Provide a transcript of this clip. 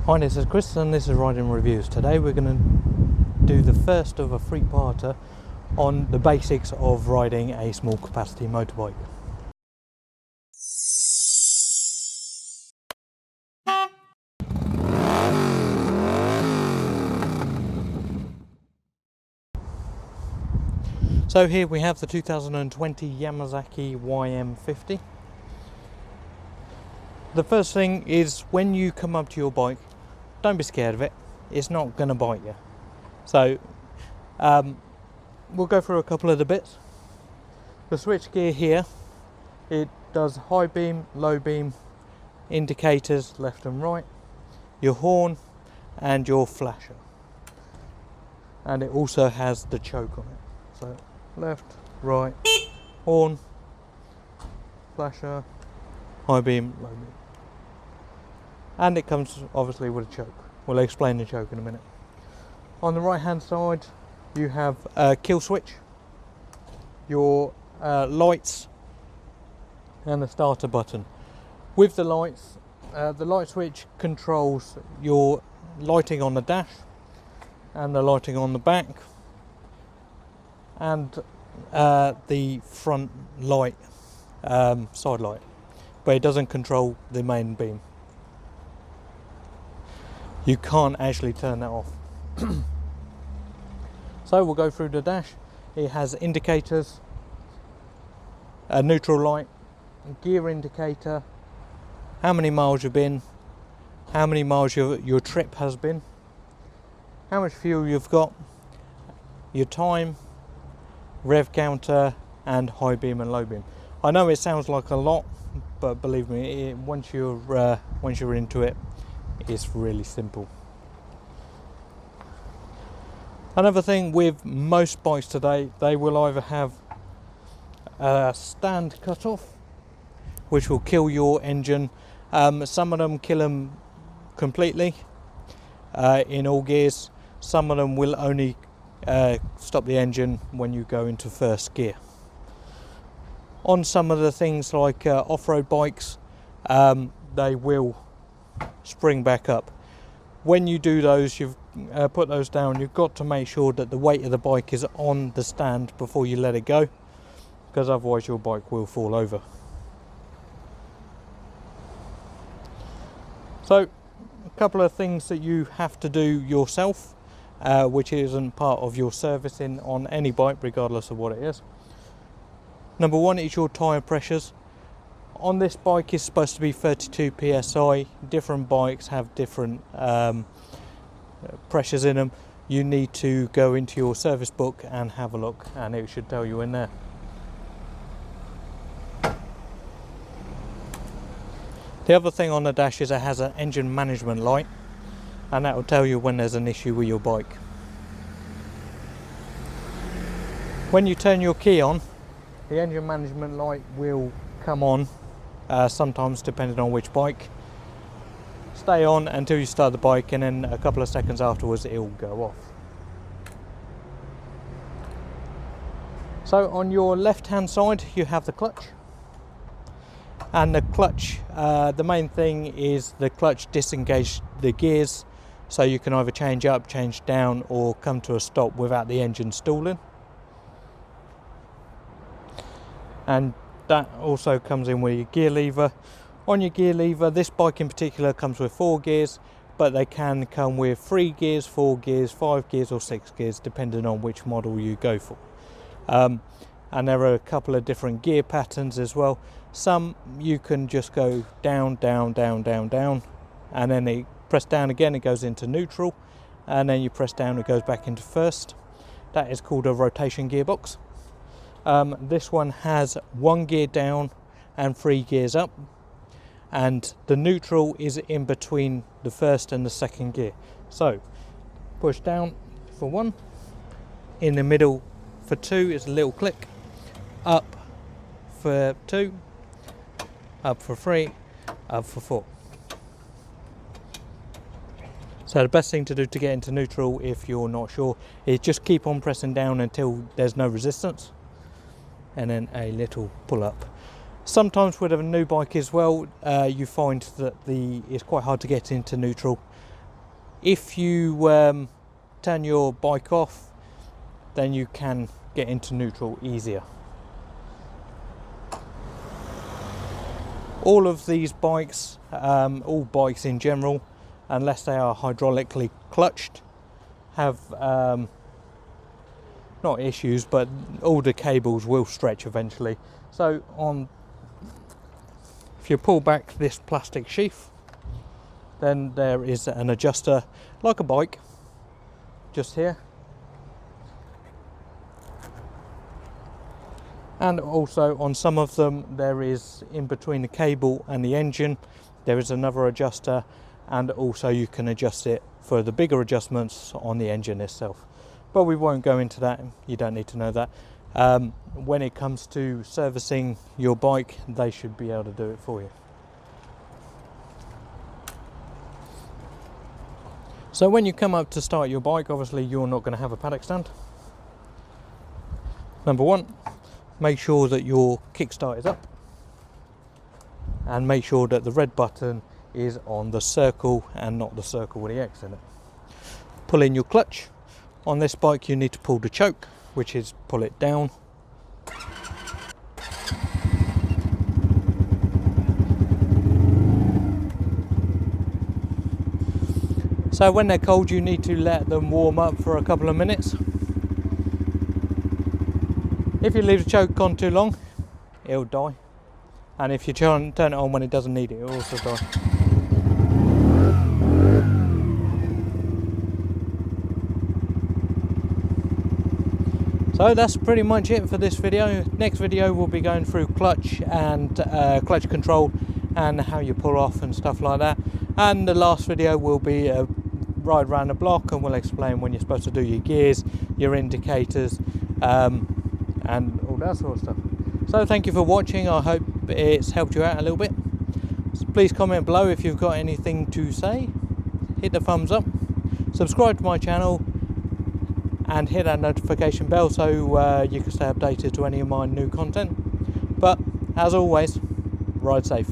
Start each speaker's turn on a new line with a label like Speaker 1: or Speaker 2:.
Speaker 1: Hi, this is Chris and this is Riding Reviews. Today we're going to do the first of a three-parter on the basics of riding a small capacity motorbike. So here we have the 2020 Yamazaki YM50. The first thing is, when you come up to your bike, don't be scared of it. It's not going to bite you. So we'll go through a couple of the bits. The switchgear here, it does high beam, low beam, indicators left and right, your horn and your flasher. And it also has the choke on it. So left, right, horn, flasher, high beam, low beam. And it comes obviously with a choke. We'll explain the choke in a minute. On the right hand side you have a kill switch, your lights and the starter button. With the lights, the light switch controls your lighting on the dash and the lighting on the back and the front light, side light, but it doesn't control the main beam. You can't actually turn that off. So we'll go through the dash. It has indicators, a neutral light, a gear indicator, how many miles you've been, how many miles your trip has been, how much fuel you've got, your time, rev counter, and high beam and low beam. I know it sounds like a lot, but believe me, once you're into it, it's really simple. Another thing with most bikes today, they will either have a stand cut off, which will kill your engine. Some of them kill them completely in all gears. Some of them will only stop the engine when you go into first gear. On some of the things like off-road bikes, they will spring back up. When you do those, you've put those down, you've got to make sure that the weight of the bike is on the stand before you let it go, because otherwise your bike will fall over. So a couple of things that you have to do yourself, which isn't part of your servicing on any bike regardless of what it is. Number one is your tyre pressures. On this bike is supposed to be 32 psi. Different bikes have different pressures in them. You need to go into your service book and have a look, and it should tell you in there. The other thing on the dash is it has an engine management light, and that will tell you when there's an issue with your bike. When you turn your key on, the engine management light will come on. Sometimes depending on which bike. Stay on until you start the bike, and then a couple of seconds afterwards it will go off. So on your left hand side you have the clutch, and the clutch, the main thing is the clutch disengages the gears, so you can either change up, change down, or come to a stop without the engine stalling. And that also comes in with your gear lever. On your gear lever, this bike in particular comes with 4 gears, but they can come with 3 gears, 4 gears, 5 gears or 6 gears, depending on which model you go for. And there are a couple of different gear patterns as well. Some you can just go down, down, down, down, down, and then you press down again, it goes into neutral, and then you press down, it goes back into first. That is called a rotation gearbox. This one has 1 gear down and 3 gears up, and the neutral is in between the first and the second gear. So push down for 1, in the middle for 2 is a little click, up for 2, up for 3, up for 4. So the best thing to do to get into neutral, if you're not sure, is just keep on pressing down until there's no resistance, and then a little pull up. Sometimes with a new bike as well, you find that it's quite hard to get into neutral, If you turn your bike off, then you can get into neutral easier. All of these bikes, all bikes in general, unless they are hydraulically clutched, have not issues, but all the cables will stretch eventually. So if you pull back this plastic sheath, then there is an adjuster like a bike just here, and also on some of them there is, in between the cable and the engine, there is another adjuster, and also you can adjust it for the bigger adjustments on the engine itself. But we won't go into that, you don't need to know that. When it comes to servicing your bike, they should be able to do it for you. So when you come up to start your bike, obviously you're not going to have a paddock stand. Number one, make sure that your kickstart is up, and make sure that the red button is on the circle and not the circle with the X in it. Pull in your clutch. On this bike you need to pull the choke, which is pull it down. So when they're cold, you need to let them warm up for a couple of minutes. If you leave the choke on too long, it'll die. And if you turn it on when it doesn't need it, it'll also die. So that's pretty much it for this video. Next video we'll be going through clutch and clutch control and how you pull off and stuff like that. And the last video will be a ride around the block, and we'll explain when you're supposed to do your gears, your indicators, and all that sort of stuff. So thank you for watching. I hope it's helped you out a little bit. So please comment below if you've got anything to say. Hit the thumbs up, subscribe to my channel, and hit that notification bell so you can stay updated to any of my new content. But as always, ride safe.